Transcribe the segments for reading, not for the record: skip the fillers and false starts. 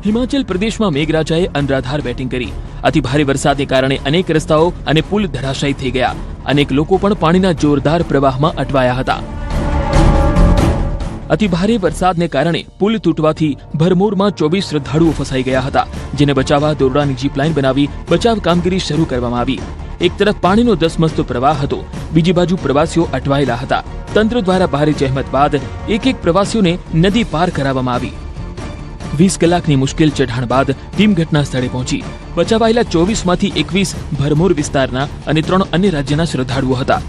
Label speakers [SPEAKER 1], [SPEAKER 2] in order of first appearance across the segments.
[SPEAKER 1] હિમાચલ પ્રદેશમાં મેઘરાજાએ અનરાધાર બેટિંગ કરી। અતિ ભારે વરસાદને કારણે અનેક રસ્તાઓ અને પુલ ધરાશાયી થઈ ગયા। અનેક લોકો પણ પાણીના જોરદાર પ્રવાહમાં અટવાયા હતા। અતિ ભારે વરસાદને કારણે પુલ તૂટવાથી ભરમોરમાં 24 શ્રદ્ધાળુઓ ફસાઈ ગયા હતા, જેને બચાવવા દોરડાની જીપ લાઇન બનાવી બચાવ કામગીરી શરૂ કરવામાં આવી। એક તરફ પાણીનો ધસમસતો પ્રવાહ હતો, બીજી બાજુ પ્રવાસીઓ અટવાયેલા હતા। તંત્ર દ્વારા ભારે જહેમત બાદ એક પ્રવાસીઓને નદી પાર કરાવવામાં આવી। 20 કલાકની મુશ્કેલ ચઢાણ બાદ ટીમ ઘટના સ્થળે પહોંચી। બચાવાયેલા 24 માંથી 21 ભરમોર વિસ્તારના અને 3 અન્ય રાજ્યના શ્રદ્ધાળુઓ હતા।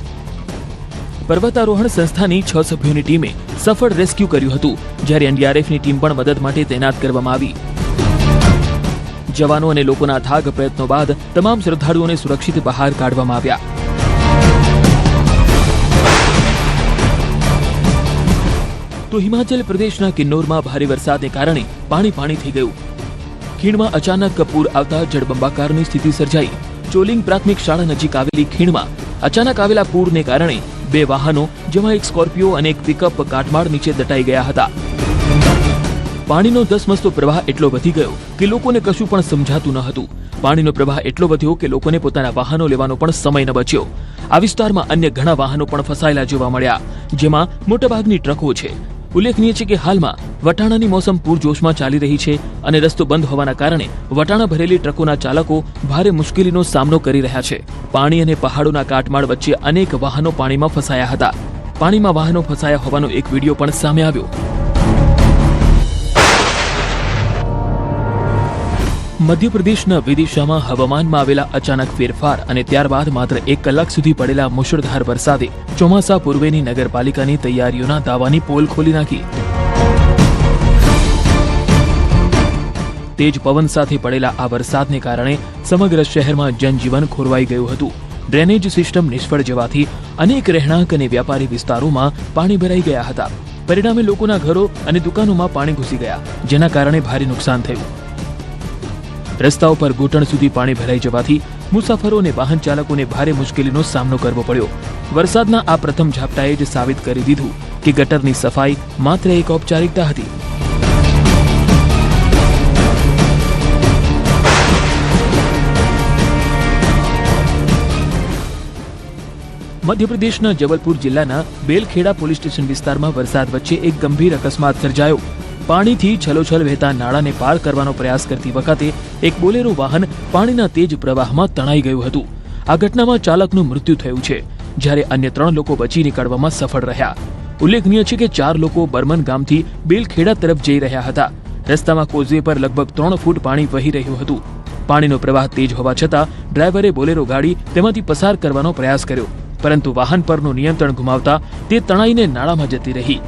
[SPEAKER 1] પર્વતારોહણ સંસ્થાની 6 સભ્યોની ટીમે સફળ રેસ્ક્યુ કર્યું હતું, જ્યારે એનડીઆરએફની ટીમ પણ મદદ માટે તૈનાત કરવામાં આવી। જવાનો અને લોકોના અથાગ પ્રયત્નો બાદ તમામ શ્રદ્ધાળુઓને સુરક્ષિત બહાર કાઢવામાં આવ્યા। તો હિમાચલ પ્રદેશના કિન્નોરમાં ભારે વરસાદને કારણે પાણી થઈ ગયું। ખીણમાં અચાનક પૂર આવતા જળબંબાકારની સ્થિતિ સર્જાઈ। ચોલિંગ પ્રાથમિક શાળા નજીક આવેલી ખીણમાં અચાનક આવેલા પૂરને કારણે 2 વાહનો, જેમાં એક સ્કોર્પિયો અને એક પિકઅપ કાટમાળ નીચે દટાઈ ગયા હતા। પાણીનો ધસમસતો પ્રવાહ એટલો વધી ગયો કે લોકોને કશું પણ સમજાતું ન હતું। પાણીનો પ્રવાહ એટલો વધ્યો કે લોકોને પોતાના વાહનો લેવાનો પણ સમય ન બચ્યો। આ વિસ્તારમાં અન્ય ઘણા વાહનો પણ ફસાયેલા જોવા મળ્યા, જેમાં મોટાભાગની ટ્રકો છે। ઉલ્લેખનીય છે કે હાલમાં વટાણાની મોસમ પૂરજોશમાં ચાલી રહી છે અને રસ્તો બંધ હોવાના કારણે વટાણા ભરેલી ટ્રકોના ચાલકો ભારે મુશ્કેલીનો સામનો કરી રહ્યા છે। પાણી અને પહાડોના કાટમાળ વચ્ચે અનેક વાહનો પાણીમાં ફસાયા હતા। પાણીમાં વાહનો ફસાયા હોવાનો એક વિડીયો પણ સામે આવ્યો। મધ્યપ્રદેશના વિદિશામાં હવામાનમાં આવેલા અચાનક ફેરફાર અને ત્યારબાદ માત્ર 1 કલાક સુધી પડેલા મુશળધાર વરસાદે ચોમાસા પૂર્વેની નગરપાલિકાની તૈયારીઓના દાવાની પોલ ખોલી નાખી। તેજ પવન સાથે પડેલા આ વરસાદને કારણે સમગ્ર શહેરમાં જનજીવન ખોરવાઈ ગયું હતું। ડ્રેનેજ સિસ્ટમ નિષ્ફળ જવાથી અનેક રહેણાંક અને વ્યાપારી વિસ્તારોમાં પાણી ભરાઈ ગયા હતા। પરિણામે લોકોના ઘરો અને દુકાનોમાં પાણી ઘૂસી ગયા, જેના કારણે ભારે નુકસાન થયું। રસ્તાઓ પર ઘૂંટણ સુધી પાણી ભરાઈ જવાથી મુસાફરો અને વાહન ચાલકોને ભારે મુશ્કેલીનો સામનો કરવો પડ્યો। વરસાદના આ પ્રથમ ઝાપટાએ જ સાબિત કરી દીધું કે ગટરની સફાઈ માત્ર એક ઔપચારિકતા હતી। મધ્યપ્રદેશના જબલપુર જિલ્લાના બેલખેડા પોલીસ સ્ટેશન વિસ્તારમાં વરસાદ વચ્ચે એક ગંભીર અકસ્માત સર્જાયો। પાણીથી છલોછલ વહેતા નાળાને પાર કરવાનો પ્રયાસ કરતી વખતે એક બોલેરો વાહન પાણીના તેજ પ્રવાહમાં તણાઈ ગયું હતું। આ ઘટનામાં ચાલકનું મૃત્યુ થયું છે, જ્યારે અન્ય 3 લોકો બચી નીકળવામાં સફળ રહ્યા। ઉલ્લેખનીય છે કે 4 લોકો બર્મન ગામથી બેલખેડા તરફ જઈ રહ્યા હતા। રસ્તામાં કોઝવે પર લગભગ 3 ફૂટ પાણી વહી રહ્યું હતું। પાણીનો પ્રવાહ તેજ હોવા છતાં ડ્રાઈવરે બોલેરો ગાડી તેમાંથી પસાર કરવાનો પ્રયાસ કર્યો, પરંતુ વાહન પરનું નિયંત્રણ ગુમાવતા તે તણાઈને નાળામાં જતી રહી।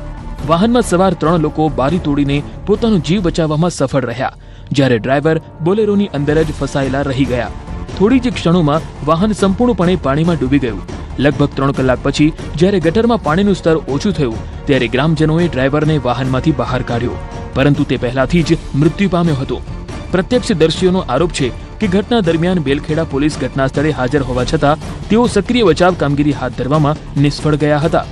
[SPEAKER 1] વાહનમાં સવાર 3 લોકો બારી તોડીને પોતાનો જીવ બચાવવામાં સફળ રહ્યા, જ્યારે ડ્રાઈવર બોલેરોની અંદર જ ફસાયેલા રહી ગયા। થોડી જ ક્ષણોમાં વાહન સંપૂર્ણપણે પાણીમાં ડૂબી ગયું। લગભગ 3 કલાક પછી જ્યારે ગટરમાં પાણીનું સ્તર ઓછું થયું, ત્યારે ગ્રામજનોએ ડ્રાઈવરને વાહનમાંથી બહાર કાઢ્યો, પરંતુ તે પહેલાથી જ મૃત્યુ પામ્યો હતો। પ્રત્યક્ષદર્શીઓનો આરોપ છે કે ઘટના દરમિયાન બેલખેડા પોલીસ ઘટના સ્થળે હાજર હોવા છતાં તેઓ સક્રિય બચાવ કામગીરી હાથ ધરવામાં નિષ્ફળ ગયા હતા।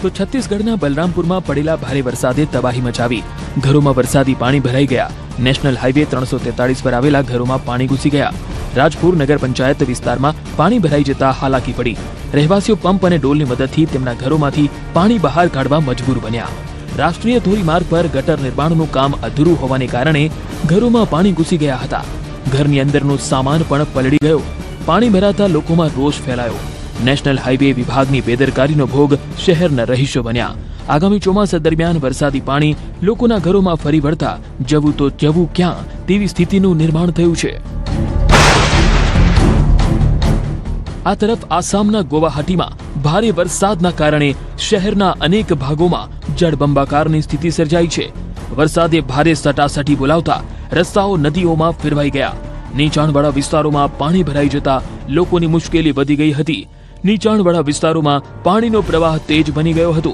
[SPEAKER 1] તો છત્તીસગઢના બલરામપુરમાં પડેલા ભારે વરસાદે તબાહી મચાવી। ઘરોમાં વરસાદી પાણી ભરાઈ ગયા। નેશનલ હાઈવે 343 પર આવેલા ઘરોમાં પાણી ઘૂસી ગયા। રાજપુર નગર પંચાયત વિસ્તારમાં પાણી ભરાઈ જતા હાલાકી પડી। રહેવાસીઓ પંપ અને ડોલની મદદથી તેમના ઘરોમાંથી પાણી બહાર કાઢવા મજબૂર બન્યા। રાષ્ટ્રીય ધોરીમાર્ગ પર ગટર નિર્માણનું કામ અધૂરું હોવાને કારણે ઘરોમાં પાણી ઘૂસી ગયા હતા। ઘરની અંદરનો સામાન પણ પલળી ગયો। પાણી ભરાતા લોકોમાં રોષ ફેલાયો। નેશનલ હાઈવે વિભાગની બેદરકારીનો ભોગ શહેરના રહીશો બન્યા। આગામી ચોમાસા દરમિયાન વરસાદી પાણી લોકોના ઘરોમાં ફરી વળતા જવું તો જવું ક્યાં તેવી સ્થિતિનું નિર્માણ થયું છે। આ તરફ આસામના ગુવાહાટીમાં ભારે વરસાદના કારણે શહેરના અનેક ભાગોમાં જળબંબાકારની સ્થિતિ સર્જાઈ છે। વરસાદે ભારે સટાસટી બોલાવતા રસ્તાઓ નદીઓમાં ફેરવાઈ ગયા। નીચાણવાળા વિસ્તારોમાં પાણી ભરાઈ જતા લોકોની મુશ્કેલી વધી ગઈ હતી। નીચાણવાળા વિસ્તારોમાં પાણીનો પ્રવાહ તેજ બની ગયો હતો।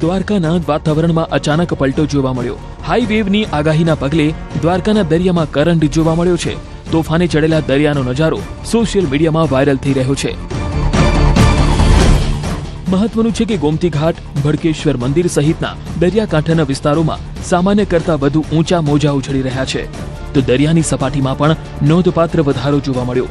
[SPEAKER 1] દ્વારકાના વાતાવરણમાં અચાનક પલટો જોવા મળ્યો. હાઈ વેવની આગાહીના પગલે દ્વારકાના દરિયામાં કરંટ જોવા મળ્યો છે. તોફાને ચડેલા દરિયાનો નજારો સોશિયલ મીડિયામાં વાયરલ થઈ રહ્યો છે. મહત્વનું છે કે ગોમતી ઘાટ, ભડકેશ્વર મંદિર સહિતના દરિયાકાંઠાના વિસ્તારોમાં સામાન્ય કરતાં વધુ ઊંચા મોજા ઉછળી રહ્યા છે, તો દરિયાની સપાટીમાં પણ નોંધપાત્ર વધારો જોવા મળ્યો.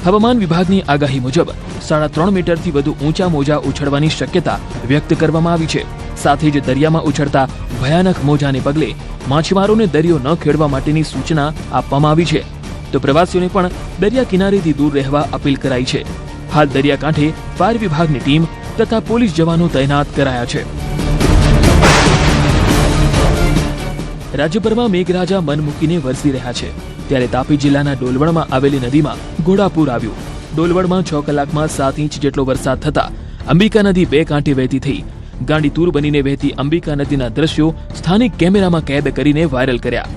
[SPEAKER 1] હવામાન વિભાગની આગાહી મુજબ 3.5 મીટરથી વધુ ઊંચા મોજા ઉછળવાની શક્યતા વ્યક્ત કરવામાં આવી છે. સાથે જ દરિયામાં ઉછળતા ભયાનક મોજાને પગલે માછીમારોને દરિયો ન ખેડવા માટેની સૂચના આપવામાં આવી છે, તો પ્રવાસીઓને પણ દરિયા કિનારેથી દૂર રહેવા અપીલ કરાઈ છે. હાલ દરિયાકાંઠે ફાયર વિભાગની ટીમ તથા પોલીસ જવાનો તૈનાત કરાયા છે. રાજ્યભરમાં મેઘરાજા મન મૂકીને વરસી રહ્યા છે, ત્યારે તાપી જિલ્લાના ડોલવણમાં આવેલી નદીમાં ઘોડાપૂર આવ્યું. ડોલવણમાં 6 કલાકમાં 7 ઇંચ જેટલો વરસાદ થતા અંબિકા નદી 2 કાંઠે વહેતી થઈ. ગાંડીતુર બનીને વહેતી અંબિકા નદીના દ્રશ્યો સ્થાનિક કેમેરામાં કેદ કરીને વાયરલ કર્યા.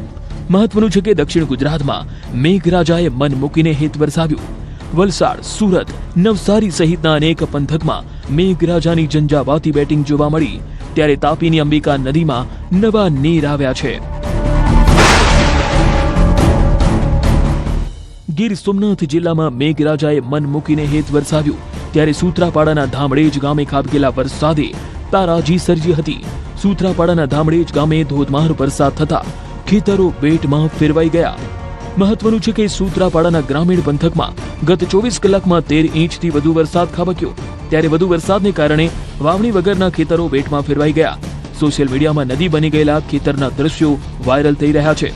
[SPEAKER 1] મહત્વનું છે કે દક્ષિણ ગુજરાતમાં મેઘરાજાએ મન મૂકીને હિત વરસાવ્યું. વલસાડ, સુરત, નવસારી સહિતના અનેક પંથકમાં મેઘરાજાની ઝંઝાવાતી બેટિંગ જોવા મળી, ત્યારે તાપીની અંબિકા નદીમાં નવા નીર આવ્યા છે. ગીર સોમનાથ જિલ્લામાં મેઘરાજાએ મન મૂકીને હેત વરસાવ્યું, ત્યારે સૂત્રાપાડાના ધામડેજ ગામે ખાબકેલા વરસાદે તારાજી સર્જી હતી. સૂત્રાપાડાના ધામડેજ ગામે ધોધમાર વરસાદ થતા ખેતરો બેટમાં ફેરવાઈ ગયા. મહત્વનું છે કે સૂત્રાપાડાના ગ્રામીણ પંથકમાં ગત 24 કલાકમાં 13 ઇંચથી વધુ વરસાદ ખાબક્યો, ત્યારે વધુ વરસાદને કારણે વાવણી વગરના ખેતરો બેટમાં ફેરવાઈ ગયા. સોશિયલ મીડિયામાં નદી બની ગયેલા ખેતરના દ્રશ્યો વાયરલ થઈ રહ્યા છે.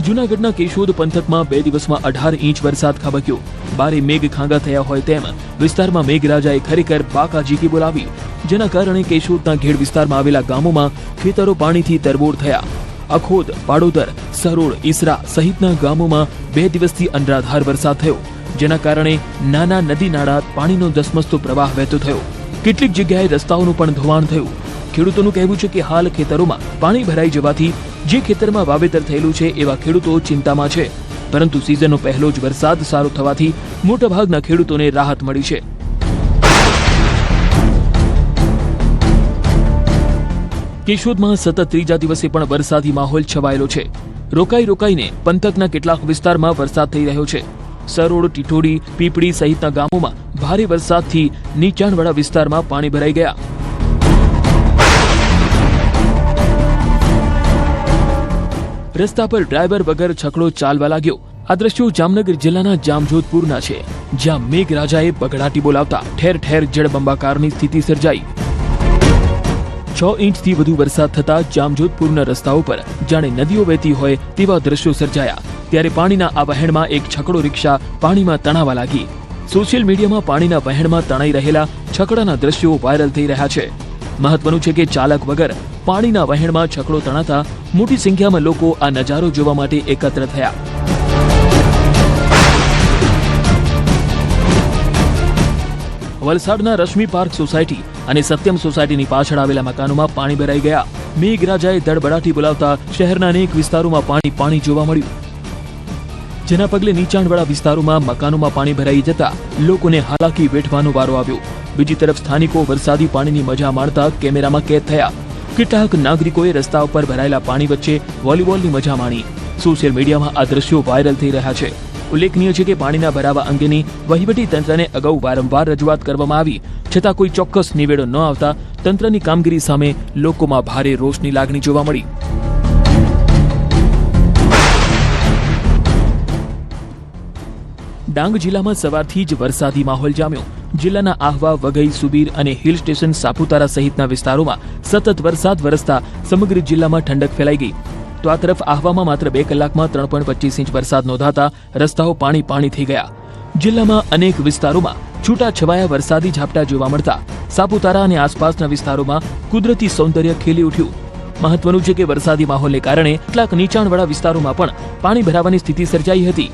[SPEAKER 1] જૂનાગઢના કેશોદ પંથકમાં 2 દિવસમાં 18 ઇંચ વરસાદ ખાબક્યો. ભારે મેઘ ખાંગા થયા હોય તેમ વિસ્તારમાં મેઘરાજાએ ખરેખર બાકાજીકી બોલાવી, જેના કારણે કેશોદના ઘેડ વિસ્તારમાં આવેલા ગામોમાં ખેતરો પાણીથી તરબોળ થયા. અખોદ, પાડોદર, સરોડ, ઈસરા સહિતના ગામોમાં 2 દિવસથી અનરાધાર વરસાદ થયો, જેના કારણે નાના નદી નાળા પાણીનો ધસમસતો પ્રવાહ વહેતો થયો. કેટલીક જગ્યાએ રસ્તાઓનું પણ ધોવાણ થયું. ખેડૂતોનું કહેવું છે કે હાલ ખેતરોમાં પાણી ભરાઈ જવાથી જે ખેતરમાં વાવેતર થયેલું છે એવા ખેડૂતો ચિંતામાં છે, પરંતુ સિઝનનો પહેલો જ વરસાદ સારો થવાથી મોટાભાગના ખેડૂતોને રાહત મળી છે. કેશોદમાં સતત 3જા દિવસે પણ વરસાદી માહોલ છવાયેલો છે. રોકાઈને પંથકના કેટલાક વિસ્તારમાં વરસાદ થઈ રહ્યો છે. સરોડ, ટીટોડી, પીપળી સહિતના ગામોમાં ભારે વરસાદથી નીચાણવાળા વિસ્તારમાં પાણી ભરાઈ ગયા. રસ્તા પર ડ્રાઈવર વગર છકડો ચાલવા લાગ્યો. આ દ્રશ્યો જામનગર જિલ્લાના જામજોધપુરના છે, જ્યાં મેઘરાજાએ બગડાટી બોલાવતા ઠેર ઠેર જળબંબાકારની સ્થિતિ સર્જાઈ. 6 ઇંચથી વધુ વરસાદ થતા જામજોધપુરના રસ્તાઓ પર જાણે નદીઓ વહેતી હોય તેવા દ્રશ્યો સર્જાયા. ત્યારે પાણીના આ વહેણમાં એક છકડો રિક્ષા પાણીમાં તણાવા લાગી. સોશિયલ મીડિયામાં પાણીના વહેણમાં તણાઈ રહેલા છકડાના દ્રશ્યો વાયરલ થઈ રહ્યા છે. મહત્વનું છે કે ચાલક વગર પાણીના વહેણમાં છકડો તણાતા મોટી સંખ્યામાં લોકો આ નજારો જોવા માટે એકત્ર થયા. વલસાડના રશ્મિ પાર્ક સોસાયટી અને સત્યમ સોસાયટીની પાછળ આવેલા મકાનોમાં પાણી ભરાઈ ગયા. મેઘરાજાએ ધડબડાટી બોલાવતા શહેરના અનેક વિસ્તારોમાં પાણી જોવા મળ્યું, જેના પગલે નીચાણવાળા વિસ્તારોમાં મકાનોમાં પાણી ભરાઈ જતા લોકોને હાલાકી વેઠવાનો વારો આવ્યો. બીજી તરફ સ્થાનિકો વરસાદી પાણીની મજા માણતા કેમેરામાં કેદ થયા. કેટલાક નાગરિકોએ રસ્તા ઉપર ભરાયેલા પાણી વચ્ચે વોલીબોલની મજા માણી. સોશિયલ મીડિયામાં આ દ્રશ્યો વાયરલ થઈ રહ્યા છે. ઉલ્લેખનીય છે કે પાણીના ભરાવા અંગેની વહીવટી તંત્રને અગાઉ વારંવાર રજૂઆત કરવામાં આવી, છતાં કોઈ ચોક્કસ નિવેડો ન આવતા તંત્રની કામગીરી સામે લોકોમાં ભારે રોષની લાગણી જોવા મળી. ડાંગ જિલ્લામાં સવારથી જ વરસાદી માહોલ જામ્યો. જિલ્લાના આહવા, વઘઈ, સુબીર અને હિલ સ્ટેશન સાપુતારા સહિતના વિસ્તારોમાં સતત વરસાદ વરસતા સમગ્ર જિલ્લામાં ઠંડક ફેલાઈ ગઈ. તો આ તરફ આહવામાં માત્ર 2 કલાકમાં 3.25 ઇંચ વરસાદ નોંધાતા રસ્તાઓ પાણી થઈ ગયા. જિલ્લામાં અનેક વિસ્તારોમાં છૂટાછવાયા વરસાદી ઝાપટા જોવા મળતા સાપુતારા અને આસપાસના વિસ્તારોમાં કુદરતી સૌંદર્ય ખીલી ઉઠ્યું. મહત્વનું છે કે વરસાદી માહોલને કારણે કેટલાક નીચાણવાળા વિસ્તારોમાં પણ પાણી ભરાવાની સ્થિતિ સર્જાઈ હતી.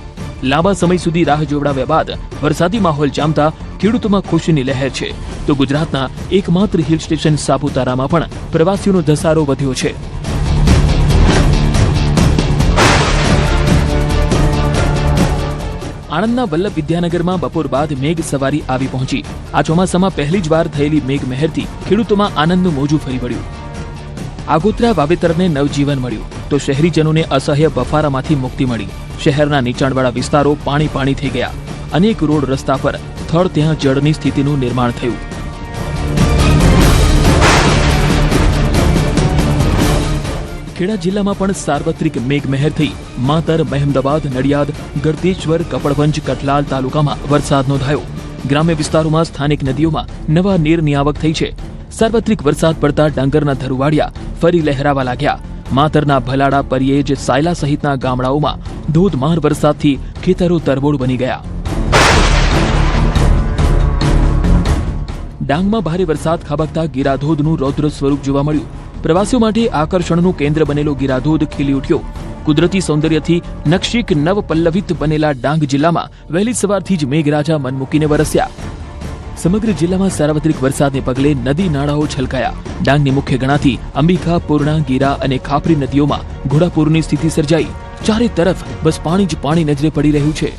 [SPEAKER 1] લાંબા સમય સુધી રાહ જોવડાવ્યા બાદ વરસાદી માહોલ જામતા ખેડૂતોમાં ખુશીની લહેર છે. તો ગુજરાતના એકમાત્ર હિલ સ્ટેશન સાપુતારામાં પણ પ્રવાસીઓનો ધસારો વધ્યો છે. આણંદના વલ્લભ વિદ્યાનગરમાં બપોર બાદ મેઘ સવારી આવી પહોંચી. આ ચોમાસામાં પહેલી જ વાર થયેલી મેઘ મહેરથી ખેડૂતોમાં આનંદનું મોજું ફરી વળ્યું. આગોતરા વાવેતરને નવજીવન મળ્યું તો શહેરીજનોને અસહ્ય બફારામાંથી મુક્તિ મળી. શહેરના નીચાણવાળા વિસ્તારો પાણી થઈ ગયા. અનેક રોડ રસ્તા પર સ્થળ ત્યાં જળની સ્થિતિનું નિર્માણ થયું. ખેડા જિલ્લામાં પણ સાર્વત્રિક મેઘમહેર થઈ. માતર, મહેમદાબાદ, નડિયાદ, ગળતેશ્વર, કપડવંજ, કઠલાલ તાલુકામાં વરસાદ નોંધાયો. ગ્રામ્ય વિસ્તારોમાં સ્થાનિક નદીઓમાં નવા નીરની આવક થઈ છે. સાર્વત્રિક વરસાદ પડતા ડાંગરના ધરુવાડિયા ફરી લહેરાવા લાગ્યા. માતરના ભલાડા, પરિયેજ, સાયલા સહિતના ગામડાઓમાં ધોધમાર વરસાદથી ખેતરો તરબોળ બની ગયા. ડાંગમાં ભારે વરસાદ ખાબકતા ગીરાધોધનું રૌદ્ર સ્વરૂપ જોવા મળ્યું. પ્રવાસીઓ માટે આકર્ષણનું કેન્દ્ર બનેલો ગીરાધોધ ખીલી ઉઠ્યો. કુદરતી સૌંદર્યથી નકશીક નવપલ્લવિત બનેલા ડાંગ જિલ્લામાં વહેલી સવારથી જ મેઘરાજા મન મૂકીને વરસ્યા. સમગ્ર જિલ્લામાં સાર્વત્રિક વરસાદને પગલે નદી નાળાઓ છલકાયા. ડાંગની મુખ્ય ગણાતી અંબિકા, પૂર્ણા, ગીરા અને ખાપરી નદીઓમાં ઘોડાપૂરની સ્થિતિ સર્જાઈ. ચારે તરફ બસ પાણી જ પાણી નજરે પડી રહ્યું છે.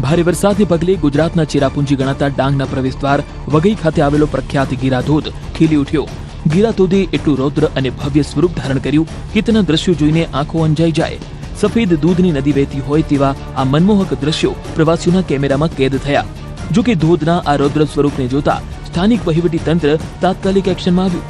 [SPEAKER 1] ભારે વરસાદને પગલે ગુજરાતના ચેરાપુંજી ગણાતા ડાંગના પ્રવેશદ્વાર વઘઈ ખાતે આવેલો પ્રખ્યાત ગીરાધોધ ખીલી ઉઠ્યો. ગીરાધોધે એટલું રૌદ્ર અને ભવ્ય સ્વરૂપ ધારણ કર્યું કે તેના દ્રશ્યો જોઈને આંખો અંજાઈ જાય. સફેદ દૂધની નદી વહેતી હોય તેવા આ મનમોહક દ્રશ્યો પ્રવાસીઓના કેમેરામાં કેદ થયા. જો કે ધોધના આ રૌદ્ર સ્વરૂપને જોતા સ્થાનિક વહીવટી તંત્ર તાત્કાલિક એક્શનમાં આવ્યું.